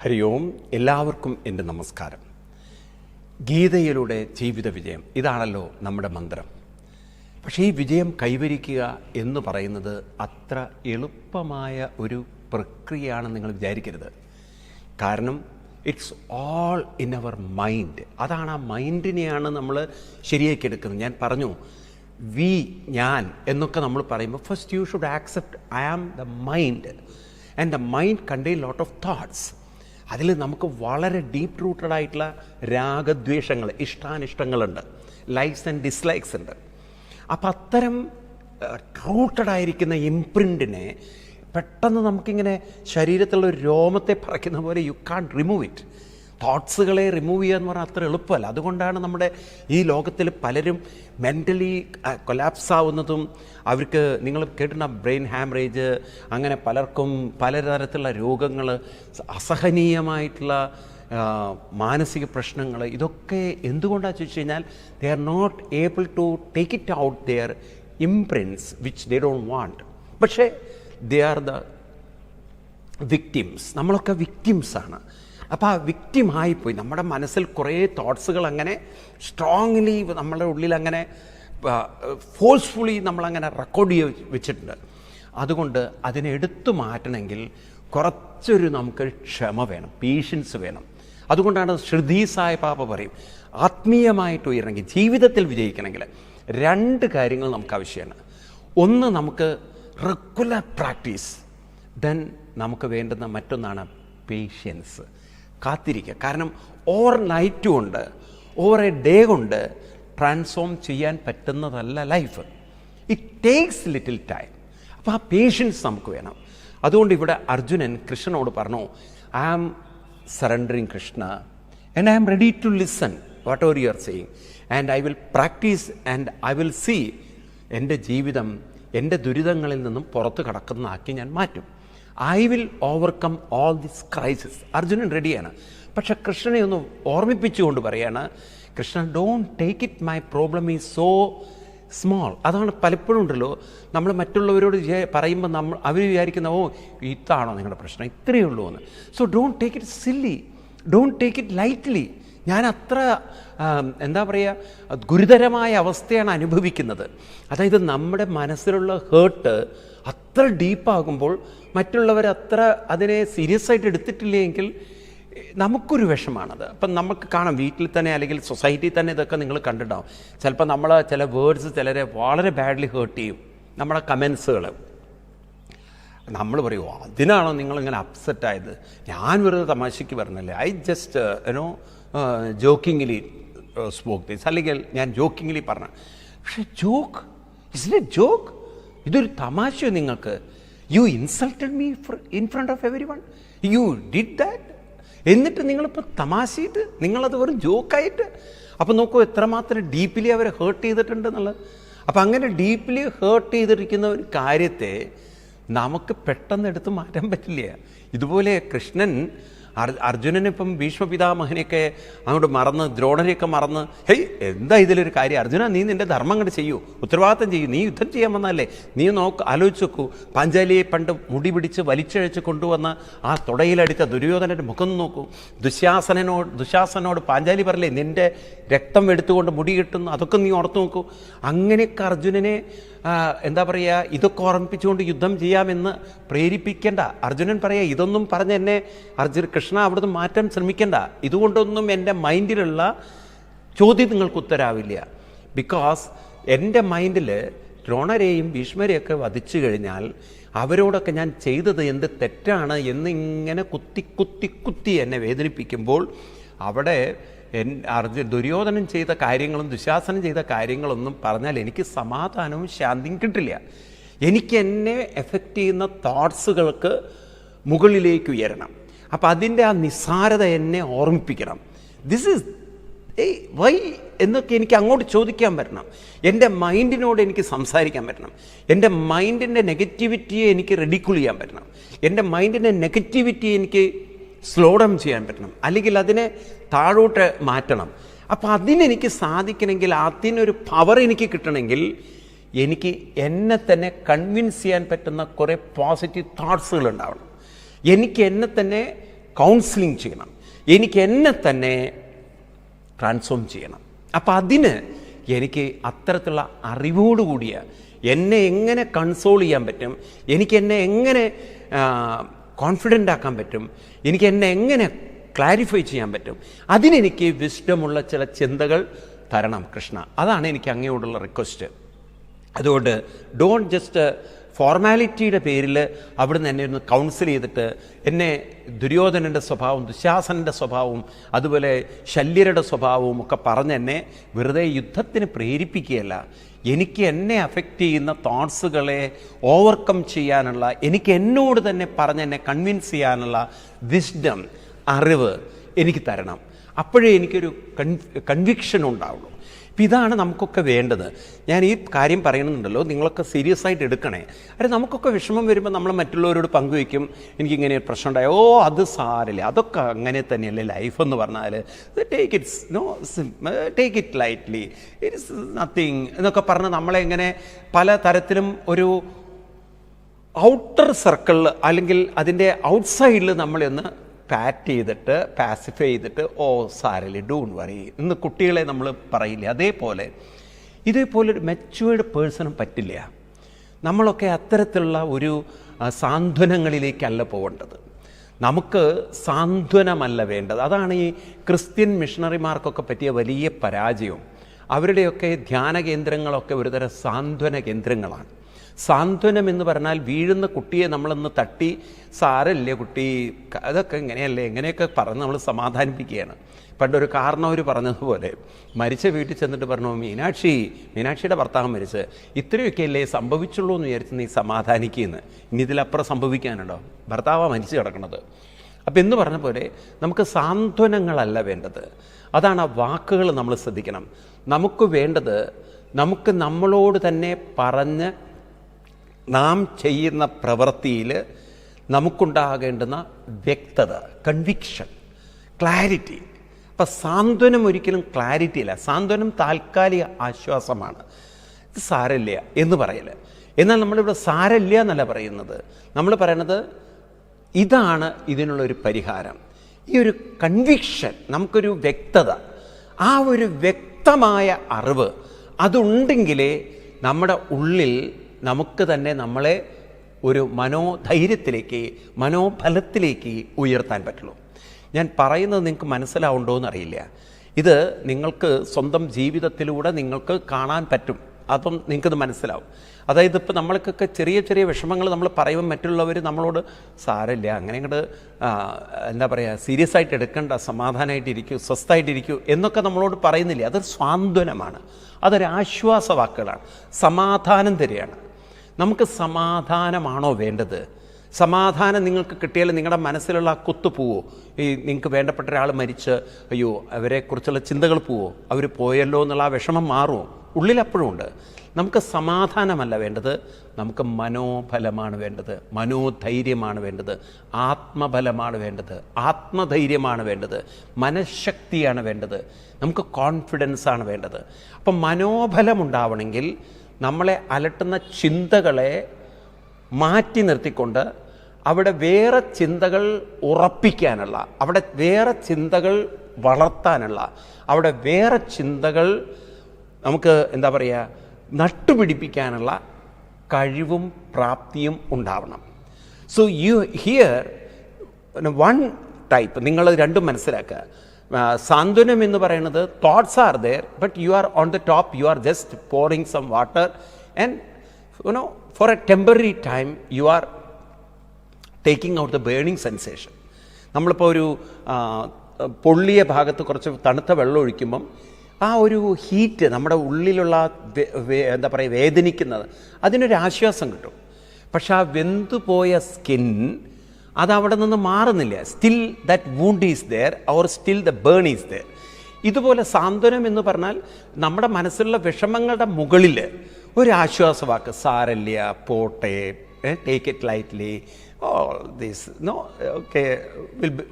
ഹരി ഓം. എല്ലാവർക്കും എൻ്റെ നമസ്കാരം. ഗീതയിലൂടെ ജീവിത വിജയം, ഇതാണല്ലോ നമ്മുടെ മന്ത്രം. പക്ഷേ ഈ വിജയം കൈവരിക്കുക എന്ന് പറയുന്നത് അത്ര എളുപ്പമായ ഒരു പ്രക്രിയയാണെന്ന് നിങ്ങൾ വിചാരിക്കരുത്. കാരണം it's all in our mind. അതാണ്, ആ മൈൻഡിനെയാണ് നമ്മൾ ശരിയാക്കിയെടുക്കുന്നത്. ഞാൻ പറഞ്ഞു ഞാൻ എന്നൊക്കെ നമ്മൾ പറയുമ്പോൾ first you should accept I am the mind and the mind contain lot of thoughts. അതിൽ നമുക്ക് വളരെ ഡീപ്പ് റൂട്ടഡ് ആയിട്ടുള്ള രാഗദ്വേഷങ്ങൾ, ഇഷ്ടാനിഷ്ടങ്ങളുണ്ട്, ലൈക്സ് ആൻഡ് ഡിസ്ലൈക്സ് ഉണ്ട്. അപ്പം അത്തരം റൂട്ടഡ് ആയിരിക്കുന്ന ഇംപ്രിൻറ്റിനെ പെട്ടെന്ന് നമുക്കിങ്ങനെ ശരീരത്തിലുള്ള ഒരു രോമത്തെ പറയ്ക്കുന്ന പോലെ യു കാൺ റിമൂവ് ഇറ്റ്. തോട്ട്സുകളെ റിമൂവ് ചെയ്യുക എന്ന് പറഞ്ഞാൽ അത്ര എളുപ്പമല്ല. അതുകൊണ്ടാണ് നമ്മുടെ ഈ ലോകത്തിൽ പലരും മെൻ്റലി കൊലാപ്സ് ആവുന്നതും, അവർക്ക് നിങ്ങൾ കേട്ടിട്ടുള്ള ബ്രെയിൻ ഹാമറേജ്, അങ്ങനെ പലർക്കും പലതരത്തിലുള്ള രോഗങ്ങൾ, അസഹനീയമായിട്ടുള്ള മാനസിക പ്രശ്നങ്ങൾ. ഇതൊക്കെ എന്തുകൊണ്ടാണെന്ന് ചോദിച്ചു കഴിഞ്ഞാൽ they are not able to take it out their imprints which they don't want. പക്ഷേ ദേ ആർ ദ വിക്ടിംസ്. നമ്മളൊക്കെ വിക്ടിംസാണ്. അപ്പോൾ ആ വിക്റ്റിമായിപ്പോയി. നമ്മുടെ മനസ്സിൽ കുറേ തോട്ട്സുകൾ അങ്ങനെ സ്ട്രോങ്ലി നമ്മളുടെ ഉള്ളിൽ അങ്ങനെ ഫോഴ്സ്ഫുള്ളി നമ്മളങ്ങനെ റെക്കോർഡ് ചെയ്ത് വെച്ചിട്ടുണ്ട്. അതുകൊണ്ട് അതിനെ എടുത്തു മാറ്റണമെങ്കിൽ കുറച്ചൊരു നമുക്ക് ക്ഷമ വേണം, പേഷ്യൻസ് വേണം. അതുകൊണ്ടാണ് ശ്രുതി സായി പാപ്പ പറയും, ആത്മീയമായിട്ട് ഉയരണമെങ്കിൽ, ജീവിതത്തിൽ വിജയിക്കണമെങ്കിൽ 2 കാര്യങ്ങൾ നമുക്ക് ആവശ്യമാണ്. ഒന്ന്, നമുക്ക് റെഗുലർ പ്രാക്ടീസ്. ദെൻ നമുക്ക് വേണ്ടുന്ന മറ്റൊന്നാണ് പേഷ്യൻസ്, കാത്തിരിക്കുക. കാരണം ഓവർ നൈറ്റ് കൊണ്ട്, ഓവർ എ ഡേ കൊണ്ട് ട്രാൻസ്ഫോം ചെയ്യാൻ പറ്റുന്നതല്ല life. It takes little time. അപ്പോൾ ആ പേഷ്യൻസ് നമുക്ക് വേണം. അതുകൊണ്ട് ഇവിടെ അർജുനൻ കൃഷ്ണനോട് പറഞ്ഞു, I am surrendering Krishna and I am ready to listen whatever you are saying and I will practice and I will see. എൻ്റെ ജീവിതം എൻ്റെ ദുരിതങ്ങളിൽ നിന്നും പുറത്ത് കടക്കുന്നതാക്കി ഞാൻ മാറ്റും. I will overcome all this crisis. Arjunan റെഡിയാണ്. പക്ഷെ കൃഷ്ണനെ ഒന്ന് ഓർമ്മിപ്പിച്ചുകൊണ്ട് പറയാണ്, Krishna don't take it, my problem is so small. അതാണ് പലപ്പോഴും ഉണ്ടല്ലോ, നമ്മൾ മറ്റുള്ളവരോട് പറയുമ്പോൾ അവർ വിചാരിക്കുന്ന, ഓ ഇതാണോ നിങ്ങളുടെ പ്രശ്നം, ഇത്രയേ ഉള്ളൂ എന്ന്. So don't take it silly, don't take it lightly. ഞാൻ അത്ര എന്താ പറയുക, ഗുരുതരമായ അവസ്ഥയാണ് അനുഭവിക്കുന്നത്. അതായത് നമ്മുടെ മനസ്സിലുള്ള ഹേർട്ട് അത്ര ഡീപ്പാകുമ്പോൾ മറ്റുള്ളവർ അത്ര അതിനെ സീരിയസ് ആയിട്ട് എടുത്തിട്ടില്ലെങ്കിൽ നമുക്കൊരു വിഷമാണത്. അപ്പം നമുക്ക് കാണാം, വീട്ടിൽ തന്നെ അല്ലെങ്കിൽ സൊസൈറ്റിയിൽ തന്നെ ഇതൊക്കെ നിങ്ങൾ കണ്ടിട്ടുണ്ടാവും. ചിലപ്പോൾ നമ്മൾ ചില വേർഡ്സ് ചിലരെ വളരെ ബാഡ്ലി ഹേർട്ട് ചെയ്യും. നമ്മുടെ കമൻസുകൾ നമ്മൾ പറയുമോ, അതിനാണോ നിങ്ങളിങ്ങനെ അപ്സെറ്റായത്, ഞാൻ വെറുതെ തമാശയ്ക്ക് പറഞ്ഞല്ലേ, ഐ ജസ്റ്റ് ജോക്കിംഗ്ലി സ്പോക്ക് ദിസ്, അല്ലെങ്കിൽ ഞാൻ ജോക്കിംഗ്ലി പറഞ്ഞ. പക്ഷേ ജോക്ക് ഇസ് എ ജോക്ക്, ഇതൊരു തമാശയോ നിങ്ങൾക്ക്? You insulted me in front of everyone, you did that. എന്നിട്ട് നിങ്ങളിപ്പോൾ തമാശയിട്ട് നിങ്ങളത് വെറും ജോക്കായിട്ട്. അപ്പം നോക്കൂ എത്രമാത്രം ഡീപ്ലി അവരെ ഹേർട്ട് ചെയ്തിട്ടുണ്ട് എന്നുള്ളത്. അപ്പം അങ്ങനെ ഡീപ്ലി ഹേർട്ട് ചെയ്തിരിക്കുന്ന ഒരു കാര്യത്തെ നമുക്ക് പെട്ടെന്ന് എടുത്ത് മാറ്റാൻ പറ്റില്ല. ഇതുപോലെ കൃഷ്ണൻ അർജുനനിപ്പം ഭീഷ്മപിതാമഹനെയൊക്കെ അങ്ങോട്ട് മറന്ന്, ദ്രോണരെയൊക്കെ മറന്ന്, ഹേയ് എന്താ ഇതിലൊരു കാര്യം, അർജുന നീ നിൻ്റെ ധർമ്മം അങ്ങോട്ട് ചെയ്യൂ, ഉത്തരവാദിത്തം ചെയ്യൂ, നീ യുദ്ധം ചെയ്യാൻ വന്നല്ലേ, നീ ആലോചിച്ച് നോക്കൂ, പാഞ്ചാലിയെ പണ്ട് മുടി പിടിച്ച് വലിച്ചഴച്ച് കൊണ്ടുവന്ന് ആ തുടയിലടിച്ച ദുര്യോധനൻ്റെ മുഖം നോക്കൂ. ദുശാസനോട് പാഞ്ചാലി പറയല്ലേ, നിൻ്റെ രക്തം എടുത്തുകൊണ്ട് മുടി കിട്ടുന്നു, അതൊക്കെ നീ ഓർത്തു നോക്കൂ. അങ്ങനെയൊക്കെ അർജുനനെ എന്താ പറയുക, ഇതൊക്കെ ഓർമ്മിപ്പിച്ചുകൊണ്ട് യുദ്ധം ചെയ്യാമെന്ന് പ്രേരിപ്പിക്കേണ്ട. അർജുനൻ പറയുക, ഇതൊന്നും പറഞ്ഞ് എന്നെ കൃഷ്ണ അവിടുന്ന് മാറ്റാൻ ശ്രമിക്കേണ്ട, ഇതുകൊണ്ടൊന്നും എൻ്റെ മൈൻഡിലുള്ള ചോദ്യം നിങ്ങൾക്ക് ഉത്തരാവില്ല. ബിക്കോസ് എൻ്റെ മൈൻഡിൽ ദ്രോണരെയും ഭീഷ്മരെയൊക്കെ വധിച്ചു കഴിഞ്ഞാൽ അവരോടൊക്കെ ഞാൻ ചെയ്തത് എന്ത് തെറ്റാണ് എന്നിങ്ങനെ കുത്തി കുത്തി കുത്തി എന്നെ വേദനിപ്പിക്കുമ്പോൾ അവിടെ ദുര്യോധനൻ ചെയ്ത കാര്യങ്ങളും ദുശാസനം ചെയ്ത കാര്യങ്ങളൊന്നും പറഞ്ഞാൽ എനിക്ക് സമാധാനവും ശാന്തിയും കിട്ടില്ല. എനിക്ക് എന്നെ എഫക്റ്റ് ചെയ്യുന്ന തോട്ട്സുകൾക്ക് മുകളിലേക്ക് ഉയരണം. അപ്പം അതിൻ്റെ ആ നിസ്സാരത എന്നെ ഓർമ്മിപ്പിക്കണം. ദിസ് ഈസ് വൈ എന്നൊക്കെ എനിക്ക് അങ്ങോട്ട് ചോദിക്കാൻ പറ്റണം. എൻ്റെ മൈൻഡിനോട് എനിക്ക് സംസാരിക്കാൻ പറ്റണം. എൻ്റെ മൈൻഡിൻ്റെ നെഗറ്റിവിറ്റിയെ എനിക്ക് റെഡിക്യൂൾ ചെയ്യാൻ പറ്റണം. എൻ്റെ മൈൻഡിൻ്റെ നെഗറ്റിവിറ്റിയെ എനിക്ക് സ്ലോ ഡൗൺ ചെയ്യാൻ പറ്റണം, അല്ലെങ്കിൽ അതിനെ താഴോട്ട് മാറ്റണം. അപ്പോൾ അതിനെനിക്ക് സാധിക്കണമെങ്കിൽ, അതിനൊരു പവർ എനിക്ക് കിട്ടണമെങ്കിൽ, എനിക്ക് എന്നെ തന്നെ കൺവിൻസ് ചെയ്യാൻ പറ്റുന്ന കുറേ പോസിറ്റീവ് തോട്ട്സുകൾ ഉണ്ടാവണം. എനിക്ക് എന്നെ തന്നെ കൗൺസിലിംഗ് ചെയ്യണം, എനിക്ക് എന്നെ തന്നെ ട്രാൻസ്ഫോം ചെയ്യണം. അപ്പം അതിന് എനിക്ക് അത്തരത്തിലുള്ള അറിവോടുകൂടിയ എന്നെ എങ്ങനെ കൺസോൾ ചെയ്യാൻ പറ്റും, എനിക്ക് എന്നെ എങ്ങനെ കോൺഫിഡൻ്റ് ആക്കാൻ പറ്റും, എനിക്ക് എന്നെ എങ്ങനെ ക്ലാരിഫൈ ചെയ്യാൻ പറ്റും, അതിനെനിക്ക് വിസ്ഡമുള്ള ചില ചിന്തകൾ തരണം കൃഷ്ണ. അതാണ് എനിക്ക് അങ്ങയോടുള്ള റിക്വസ്റ്റ്. അതുകൊണ്ട് ഡോണ്ട് ജസ്റ്റ് ഫോർമാലിറ്റിയുടെ പേരിൽ അവിടുന്ന് എന്നെ ഒന്ന് കൗൺസിൽ ചെയ്തിട്ട് എന്നെ ദുര്യോധനൻ്റെ സ്വഭാവവും ദുശാസനൻ്റെ സ്വഭാവവും അതുപോലെ ശല്യരുടെ സ്വഭാവവും ഒക്കെ പറഞ്ഞ് എന്നെ വെറുതെ യുദ്ധത്തിന് പ്രേരിപ്പിക്കുകയല്ല. എനിക്ക് എന്നെ അഫക്റ്റ് ചെയ്യുന്ന തോട്ട്സുകളെ ഓവർകം ചെയ്യാനുള്ള, എനിക്ക് എന്നോട് തന്നെ പറഞ്ഞ് എന്നെ കൺവിൻസ് ചെയ്യാനുള്ള വിസ്ഡം, അറിവ് എനിക്ക് തരണം. അപ്പോഴേ എനിക്കൊരു കൺവിക്ഷൻ ഉണ്ടാവുള്ളൂ. അപ്പം ഇതാണ് നമുക്കൊക്കെ വേണ്ടത്. ഞാൻ ഈ കാര്യം പറയണമെന്നുണ്ടല്ലോ, നിങ്ങളൊക്കെ സീരിയസ് ആയിട്ട് എടുക്കണേ. അതായത് നമുക്കൊക്കെ വിഷമം വരുമ്പോൾ നമ്മൾ മറ്റുള്ളവരോട് പങ്കുവയ്ക്കും, എനിക്കിങ്ങനെ ഒരു പ്രശ്നം ഉണ്ടായോ, അത് സാരില്ല, അതൊക്കെ അങ്ങനെ തന്നെയല്ലേ ലൈഫ് എന്ന് പറഞ്ഞാൽ, take it lightly, it is nothing എന്നൊക്കെ പറഞ്ഞ് നമ്മളെ ഇങ്ങനെ പല തരത്തിലും ഒരു ഔട്ടർ സർക്കിളിൽ അല്ലെങ്കിൽ അതിൻ്റെ ഔട്ട്സൈഡിൽ നമ്മളൊന്ന് പാറ്റ് ചെയ്തിട്ട് പാസിഫൈ ചെയ്തിട്ട് ഓ സാരല്ലേ ഡോണ്ട് വറി എന്ന് കുട്ടികളെ നമ്മൾ പറയില്ലേ, ഇതേപോലൊരു മെച്യൂർഡ് പേഴ്സണും പറ്റില്ല. നമ്മളൊക്കെ അത്തരത്തിലുള്ള ഒരു സാന്ത്വനങ്ങളിലേക്കല്ല പോകേണ്ടത്. നമുക്ക് സാന്ത്വനമല്ല വേണ്ടത്. അതാണ് ഈ ക്രിസ്ത്യൻ മിഷണറിമാർക്കൊക്കെ പറ്റിയ വലിയ പരാജയം. അവരുടെയൊക്കെ ധ്യാന കേന്ദ്രങ്ങളൊക്കെ ഒരുതരം സാന്ത്വന കേന്ദ്രങ്ങളാണ്. സാന്ത്വനം എന്ന് പറഞ്ഞാൽ വീഴുന്ന കുട്ടിയെ നമ്മളൊന്ന് തട്ടി സാരല്ലേ കുട്ടി, അതൊക്കെ ഇങ്ങനെയല്ലേ, ഇങ്ങനെയൊക്കെ പറഞ്ഞ് നമ്മൾ സമാധാനിപ്പിക്കുകയാണ്. പണ്ടൊരു കാരണവർ പറഞ്ഞതുപോലെ മരിച്ച വീട്ടിൽ ചെന്നിട്ട് പറഞ്ഞു, മീനാക്ഷിയുടെ ഭർത്താവ് മരിച്ച് ഇത്രയൊക്കെയല്ലേ സംഭവിച്ചുള്ളൂ എന്ന് വിചാരിച്ച് നീ സമാധാനിക്കുകയെന്ന്, ഇനി ഇതിലപ്പുറം സംഭവിക്കാനുണ്ടോ, ഭർത്താവാണ് മരിച്ചു കിടക്കണത്. അപ്പം എന്ന് പറഞ്ഞ പോലെ നമുക്ക് സാന്ത്വനങ്ങളല്ല വേണ്ടത്. അതാണ് ആ വാക്കുകൾ നമ്മൾ ശ്രദ്ധിക്കണം. നമുക്ക് വേണ്ടത്, നമുക്ക് നമ്മളോട് തന്നെ പറഞ്ഞ് നാം ചെയ്യുന്ന പ്രവൃത്തിയിൽ നമുക്കുണ്ടാകേണ്ടുന്ന വ്യക്തത, കൺവിക്ഷൻ, ക്ലാരിറ്റി. അപ്പം സാന്ത്വനം ഒരിക്കലും ക്ലാരിറ്റി അല്ല. സാന്ത്വനം താൽക്കാലിക ആശ്വാസമാണ്. ഇത് സാരമില്ല എന്ന് പറയല്. എന്നാൽ നമ്മളിവിടെ സാരമില്ല എന്നല്ല പറയുന്നത്. നമ്മൾ പറയണത് ഇതാണ് ഇതിനുള്ളൊരു പരിഹാരം. ഈ ഒരു കൺവിക്ഷൻ, നമുക്കൊരു വ്യക്തത, ആ ഒരു വ്യക്തമായ അറിവ് അതുണ്ടെങ്കിലേ നമ്മുടെ ഉള്ളിൽ നമുക്ക് തന്നെ നമ്മളെ ഒരു മനോധൈര്യത്തിലേക്ക്, മനോബലത്തിലേക്ക് ഉയർത്താൻ പറ്റുള്ളൂ. ഞാൻ പറയുന്നത് നിങ്ങൾക്ക് മനസ്സിലാവുണ്ടോ എന്നറിയില്ല. ഇത് നിങ്ങൾക്ക് സ്വന്തം ജീവിതത്തിലൂടെ നിങ്ങൾക്ക് കാണാൻ പറ്റും. അപ്പം നിങ്ങൾക്കത് മനസ്സിലാവും. അതായത് ഇപ്പോൾ നമ്മൾക്കൊക്കെ ചെറിയ ചെറിയ വിഷമങ്ങൾ നമ്മൾ പറയുമ്പോൾ മറ്റുള്ളവർ നമ്മളോട് സാരമില്ല, അങ്ങനെ ഇങ്ങോട്ട് എന്താ പറയുക, സീരിയസ് ആയിട്ട് എടുക്കേണ്ട, സമാധാനമായിട്ടിരിക്കൂ, സ്വസ്ഥമായിട്ടിരിക്കൂ എന്നൊക്കെ നമ്മളോട് പറയുന്നില്ലേ. അതൊരു സ്വാന്തനമാണ്, അതൊരു ആശ്വാസ വാക്കുകളാണ്, സമാധാനം തരികയാണ്. നമുക്ക് സമാധാനമാണോ വേണ്ടത്? സമാധാനം നിങ്ങൾക്ക് കിട്ടിയാൽ നിങ്ങളുടെ മനസ്സിലുള്ള കുത്തു പോവോ? ഈ നിങ്ങൾക്ക് വേണ്ടപ്പെട്ട ഒരാൾ മരിച്ച് അയ്യോ അവരെക്കുറിച്ചുള്ള ചിന്തകൾ പോവോ? അവർ പോയല്ലോ എന്നുള്ള ആ വിഷമം മാറുമോ? ഉള്ളിലപ്പോഴും ഉണ്ട്. നമുക്ക് സമാധാനമല്ല വേണ്ടത്, നമുക്ക് മനോബലമാണ് വേണ്ടത്, മനോധൈര്യമാണ് വേണ്ടത്, ആത്മബലമാണ് വേണ്ടത്, ആത്മധൈര്യമാണ് വേണ്ടത്, മനഃശക്തിയാണ് വേണ്ടത്, നമുക്ക് കോൺഫിഡൻസാണ് വേണ്ടത്. അപ്പം മനോബലമുണ്ടാവണമെങ്കിൽ നമ്മളെ അലട്ടുന്ന ചിന്തകളെ മാറ്റി നിർത്തിക്കൊണ്ട് അവിടെ വേറെ ചിന്തകൾ ഉറപ്പിക്കാനുള്ള, അവിടെ വേറെ ചിന്തകൾ വളർത്താനുള്ള, അവിടെ വേറെ ചിന്തകൾ നമുക്ക് എന്താ പറയുക നട്ടുപിടിപ്പിക്കാനുള്ള കഴിവും പ്രാപ്തിയും ഉണ്ടാവണം. So you hear one type, നിങ്ങൾ രണ്ടും മനസ്സിലാക്കുക. സാന്ത്വനം എന്ന് പറയുന്നത് thoughts are there, but you are on the top, you are just pouring some water and for a temporary time you are taking out the burning sensation. നമ്മളിപ്പോൾ ഒരു പൊള്ളിയ ഭാഗത്ത് കുറച്ച് തണുത്ത വെള്ളം ഒഴിക്കുമ്പം ആ ഒരു ഹീറ്റ് നമ്മുടെ ഉള്ളിലുള്ള എന്താ പറയുക വേദനിക്കുന്നത് അതിനൊരു ആശ്വാസം കിട്ടും. പക്ഷെ ആ വെന്തുപോയ സ്കിൻ അതവിടെ നിന്ന് മാറുന്നില്ല. Still that wound is there or still the burn is there. ഇതുപോലെ സാന്ത്വനം എന്ന് പറഞ്ഞാൽ നമ്മുടെ മനസ്സിലുള്ള വിഷമങ്ങളുടെ മുകളിൽ ഒരു ആശ്വാസവാക്ക്, സാരല്ല, പോട്ടെ, take it lightly,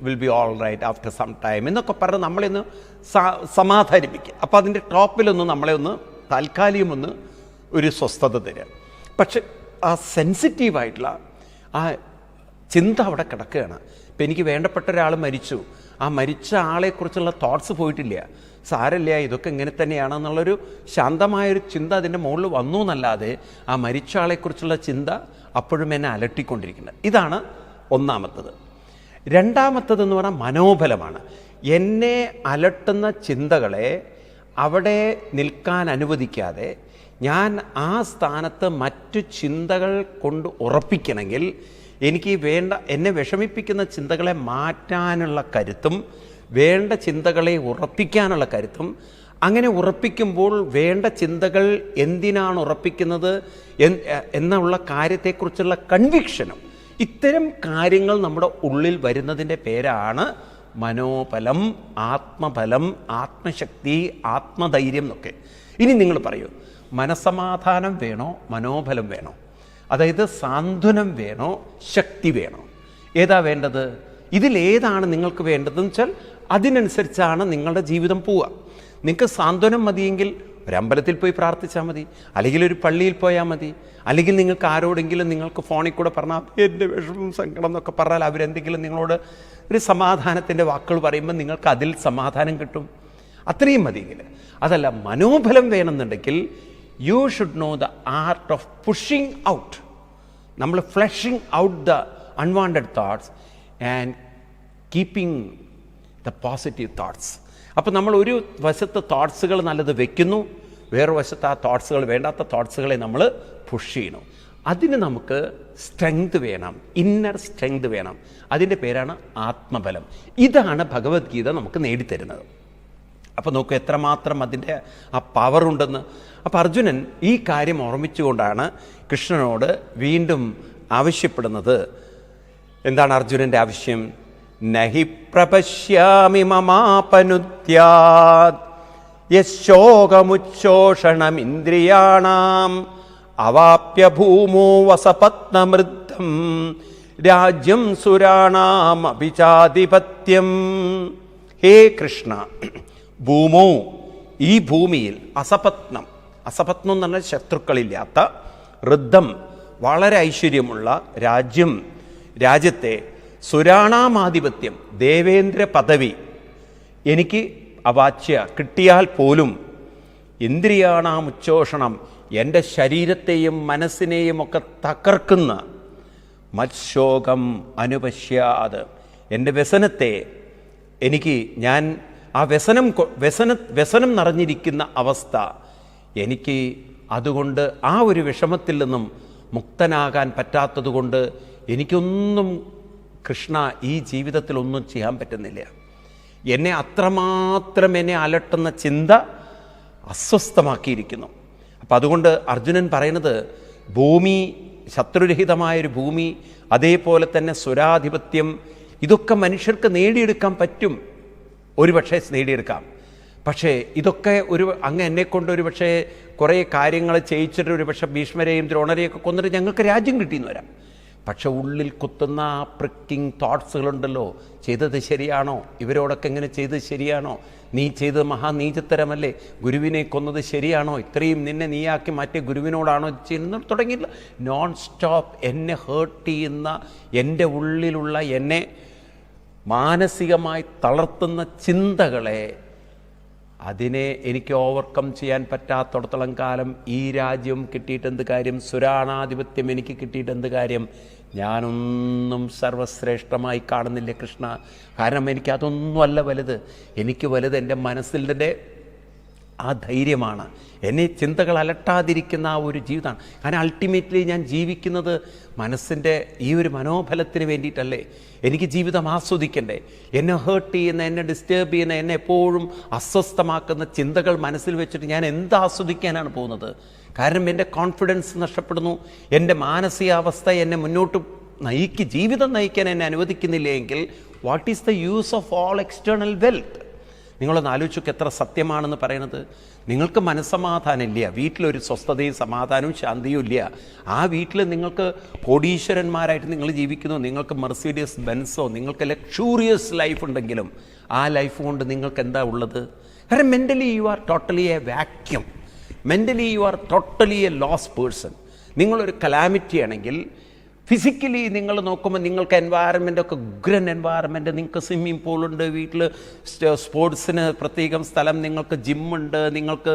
will be all right after some time എന്നൊക്കെ പറഞ്ഞ് നമ്മളെന്ന് സമാധാനിപ്പിക്കുക. അപ്പോൾ അതിൻ്റെ ടോപ്പിലൊന്ന് നമ്മളെ ഒന്ന് താൽക്കാലികം ഒന്ന് ഒരു സ്വസ്ഥത തരിക. പക്ഷെ ആ സെൻസിറ്റീവായിട്ടുള്ള ആ ചിന്ത അവിടെ കിടക്കുകയാണ്. ഇപ്പം എനിക്ക് വേണ്ടപ്പെട്ട ഒരാൾ മരിച്ചു, ആ മരിച്ച ആളെക്കുറിച്ചുള്ള തോട്ട്സ് പോയിട്ടില്ല. സാരമില്ല, ഇതൊക്കെ ഇങ്ങനെ തന്നെയാണെന്നുള്ളൊരു ശാന്തമായൊരു ചിന്ത അതിൻ്റെ മുകളിൽ വന്നു എന്നല്ലാതെ ആ മരിച്ച ആളെക്കുറിച്ചുള്ള ചിന്ത അപ്പോഴും എന്നെ അലട്ടിക്കൊണ്ടിരിക്കുന്നത്. ഇതാണ് ഒന്നാമത്തത്. രണ്ടാമത്തതെന്ന് പറഞ്ഞാൽ മനോബലമാണ്. എന്നെ അലട്ടുന്ന ചിന്തകളെ അവിടെ നിൽക്കാൻ അനുവദിക്കാതെ ഞാൻ ആ സ്ഥാനത്ത് മറ്റു ചിന്തകൾ കൊണ്ട് ഉറപ്പിക്കണമെങ്കിൽ എനിക്ക് എന്നെ വിഷമിപ്പിക്കുന്ന ചിന്തകളെ മാറ്റാനുള്ള കരുത്തും വേണ്ട ചിന്തകളെ ഉറപ്പിക്കാനുള്ള കരുത്തും, അങ്ങനെ ഉറപ്പിക്കുമ്പോൾ വേണ്ട ചിന്തകൾ എന്തിനാണ് ഉറപ്പിക്കുന്നത് എന്നുള്ള കാര്യത്തെക്കുറിച്ചുള്ള കൺവിക്ഷനും, ഇത്തരം കാര്യങ്ങൾ നമ്മുടെ ഉള്ളിൽ വരുന്നതിൻ്റെ പേരാണ് മനോബലം, ആത്മബലം, ആത്മശക്തി, ആത്മധൈര്യം എന്നൊക്കെ. ഇനി നിങ്ങൾ പറയൂ, മനസമാധാനം വേണോ മനോബലം വേണോ? അതായത് സാന്ത്വനം വേണോ ശക്തി വേണോ? ഏതാ വേണ്ടത്? ഇതിലേതാണ് നിങ്ങൾക്ക് വേണ്ടതെന്ന് വെച്ചാൽ അതിനനുസരിച്ചാണ് നിങ്ങളുടെ ജീവിതം പോവുക. നിങ്ങൾക്ക് സാന്ത്വനം മതിയെങ്കിൽ ഒരമ്പലത്തിൽ പോയി പ്രാർത്ഥിച്ചാൽ മതി, അല്ലെങ്കിൽ ഒരു പള്ളിയിൽ പോയാൽ മതി, അല്ലെങ്കിൽ നിങ്ങൾക്ക് ആരോടെങ്കിലും നിങ്ങൾക്ക് ഫോണിൽ കൂടെ പറഞ്ഞാൽ എൻ്റെ വിഷമം സങ്കടം എന്നൊക്കെ പറഞ്ഞാൽ അവരെന്തെങ്കിലും നിങ്ങളോട് ഒരു സമാധാനത്തിൻ്റെ വാക്കുകൾ പറയുമ്പോൾ നിങ്ങൾക്ക് അതിൽ സമാധാനം കിട്ടും. അത്രയും മതിയെങ്കിൽ. അതല്ല, മനോബലം വേണമെന്നുണ്ടെങ്കിൽ you should know the art of pushing out. നമ്മൾ flushing out the unwanted thoughts and keeping the positive thoughts. അപ്പോൾ നമ്മൾ ഒരു വശത്ത് തോട്ട്സുകൾ നല്ലത് വെക്കുന്നു, വേറെ വശത്ത് ആ തോട്ട്സുകൾ, വേണ്ടാത്ത തോട്ട്സുകളെ നമ്മൾ പുഷ് ചെയ്യണം. അതിന് നമുക്ക് സ്ട്രെങ്ത് വേണം, ഇന്നർ സ്ട്രെങ്ത് വേണം. അതിൻ്റെ പേരാണ് ആത്മബലം. ഇതാണ് ഭഗവത്ഗീത നമുക്ക് നേടിത്തരുന്നത്. അപ്പോൾ നോക്കൂ എത്രമാത്രം അതിൻ്റെ ആ പവറുണ്ടെന്ന്. അപ്പോൾ അർജുനൻ ഈ കാര്യം ഓർമ്മിച്ചുകൊണ്ടാണ് കൃഷ്ണനോട് വീണ്ടും ആവശ്യപ്പെടുന്നത്. എന്താണ് അർജുനൻ്റെ ആവശ്യം? നഹി പ്രപശ്യാമി മമാപനുദ്യാത് യശോകമുച്ഛോഷണമിന്ദ്രിയാണാം അവാപ്യ ഭൂമോ വസപത്നമൃദ്ധം രാജ്യം സുരാണാം അഭിചാധിപത്യം. ഹേ കൃഷ്ണ, ഭൂമോ, ഈ ഭൂമിയിൽ, അസപത്നം, അസപത്നം എന്ന് പറഞ്ഞാൽ ശത്രുക്കളില്ലാത്ത, ഋദ്ധം, വളരെ ഐശ്വര്യമുള്ള രാജ്യം, രാജ്യത്തെ, സുരാണാമാധിപത്യം, ദേവേന്ദ്ര പദവി എനിക്ക് അവാച്യ കിട്ടിയാൽ പോലും, ഇന്ദ്രിയാണാം ഉച്ഛോഷണം, എൻ്റെ ശരീരത്തെയും മനസ്സിനെയും ഒക്കെ തകർക്കുന്ന, മത്ശോകം അനുപശ്യാത്, എൻ്റെ വ്യസനത്തെ ഞാൻ ആ വ്യസനം നിറഞ്ഞിരിക്കുന്ന അവസ്ഥ എനിക്ക്, അതുകൊണ്ട് ആ ഒരു വിഷമത്തിൽ നിന്നും മുക്തനാകാൻ പറ്റാത്തതുകൊണ്ട് എനിക്കൊന്നും കൃഷ്ണ ഈ ജീവിതത്തിൽ ഒന്നും ചെയ്യാൻ പറ്റുന്നില്ല. എന്നെ അത്രമാത്രം അലട്ടുന്ന ചിന്ത അസ്വസ്ഥമാക്കിയിരിക്കുന്നു. അപ്പം അതുകൊണ്ട് അർജുനൻ പറയുന്നത്, ഭൂമി, ശത്രുരഹിതമായൊരു ഭൂമി, അതേപോലെ തന്നെ സുരാധിപത്യം, ഇതൊക്കെ മനുഷ്യർക്ക് നേടിയെടുക്കാൻ പറ്റും, ഒരുപക്ഷെ നേടിയെടുക്കാം. പക്ഷേ ഇതൊക്കെ അങ്ങ് എന്നെക്കൊണ്ട് ഒരു പക്ഷേ കുറേ കാര്യങ്ങൾ ചെയ്യിച്ചിട്ട് ഒരു പക്ഷേ ഭീഷ്മരെയും ദ്രോണരെയൊക്കെ കൊന്നിട്ട് ഞങ്ങൾക്ക് രാജ്യം കിട്ടിയെന്ന് വരാം. പക്ഷെ ഉള്ളിൽ കുത്തുന്ന ആ പ്രിക്കിംഗ് തോട്ട്സുകളുണ്ടല്ലോ, ചെയ്തത് ശരിയാണോ, ഇവരോടൊക്കെ എങ്ങനെ ചെയ്തത് ശരിയാണോ, നീ ചെയ്തത് മഹാനീചത്തരമല്ലേ, ഗുരുവിനെ കൊന്നത് ശരിയാണോ, ഇത്രയും നിന്നെ നീയാക്കി മാറ്റിയ ഗുരുവിനോടാണോ ചെയ്യുന്നത് തുടങ്ങിയില്ല. നോൺ സ്റ്റോപ്പ് എന്നെ ഹേർട്ട് ചെയ്യുന്ന, എൻ്റെ ഉള്ളിലുള്ള എന്നെ മാനസികമായി തളർത്തുന്ന ചിന്തകളെ, അതിനെ എനിക്ക് ഓവർകം ചെയ്യാൻ പറ്റാത്തടത്തോളം കാലം ഈ രാജ്യം കിട്ടിയിട്ട് എന്ത് കാര്യം, സുരാണാധിപത്യം എനിക്ക് കിട്ടിയിട്ട് എന്ത് കാര്യം? ഞാനൊന്നും സർവശ്രേഷ്ഠമായി കാണുന്നില്ല കൃഷ്ണ. കാരണം എനിക്കതൊന്നുമല്ല വലുത്. എനിക്ക് വലുത് എൻ്റെ മനസ്സിൻ്റെ ആ ധൈര്യമാണ്, എന്നെ ചിന്തകൾ അലട്ടാതിരിക്കുന്ന ആ ഒരു ജീവിതമാണ്. കാരണം അൾട്ടിമേറ്റ്ലി ഞാൻ ജീവിക്കുന്നത് മനസ്സിൻ്റെ ഈ ഒരു മനോബലത്തിന് വേണ്ടിയിട്ടല്ലേ. എനിക്ക് ജീവിതം ആസ്വദിക്കണ്ടേ? എന്നെ ഹേർട്ട് ചെയ്യുന്ന, എന്നെ ഡിസ്റ്റേബ് ചെയ്യുന്ന, എന്നെ എപ്പോഴും അസ്വസ്ഥമാക്കുന്ന ചിന്തകൾ മനസ്സിൽ വെച്ചിട്ട് ഞാൻ എന്ത് ആസ്വദിക്കാനാണ് പോകുന്നത്? കാരണം എൻ്റെ കോൺഫിഡൻസ് നഷ്ടപ്പെടുന്നു, എൻ്റെ മാനസികാവസ്ഥ എന്നെ മുന്നോട്ട് ജീവിതം നയിക്കാൻ എന്നെ അനുവദിക്കുന്നില്ല എങ്കിൽ what is the use of all external wealth? നിങ്ങളൊന്ന് ആലോചിച്ചൊക്കെ എത്ര സത്യമാണെന്ന് പറയുന്നത്. നിങ്ങൾക്ക് മനസ്സമാധാനം ഇല്ല, വീട്ടിലൊരു സ്വസ്ഥതയും സമാധാനവും ശാന്തിയും ഇല്ല. ആ വീട്ടിൽ നിങ്ങൾക്ക് കോടീശ്വരന്മാരായിട്ട് നിങ്ങൾ ജീവിക്കുന്നു, നിങ്ങൾക്ക് മെർസിഡീസ് ബെൻസോ, നിങ്ങൾക്ക് ലക്ഷൂറിയസ് ലൈഫ് ഉണ്ടെങ്കിലും ആ ലൈഫ് കൊണ്ട് നിങ്ങൾക്ക് എന്താ ഉള്ളത്? കാരണം mentally you are totally a vacuum, mentally you are totally a loss person. നിങ്ങളൊരു കലാമിറ്റി ആണെങ്കിൽ ഫിസിക്കലി നിങ്ങൾ നോക്കുമ്പോൾ നിങ്ങൾക്ക് എൻവയറമെൻ്റൊക്കെ ഉഗ്രൻ എൻവയറമെൻറ്റ്, നിങ്ങൾക്ക് സ്വിമ്മിംഗ് പൂളുണ്ട്, വീട്ടിൽ സ്പോർട്സിന് പ്രത്യേകം സ്ഥലം, നിങ്ങൾക്ക് ജിമ്മുണ്ട്, നിങ്ങൾക്ക്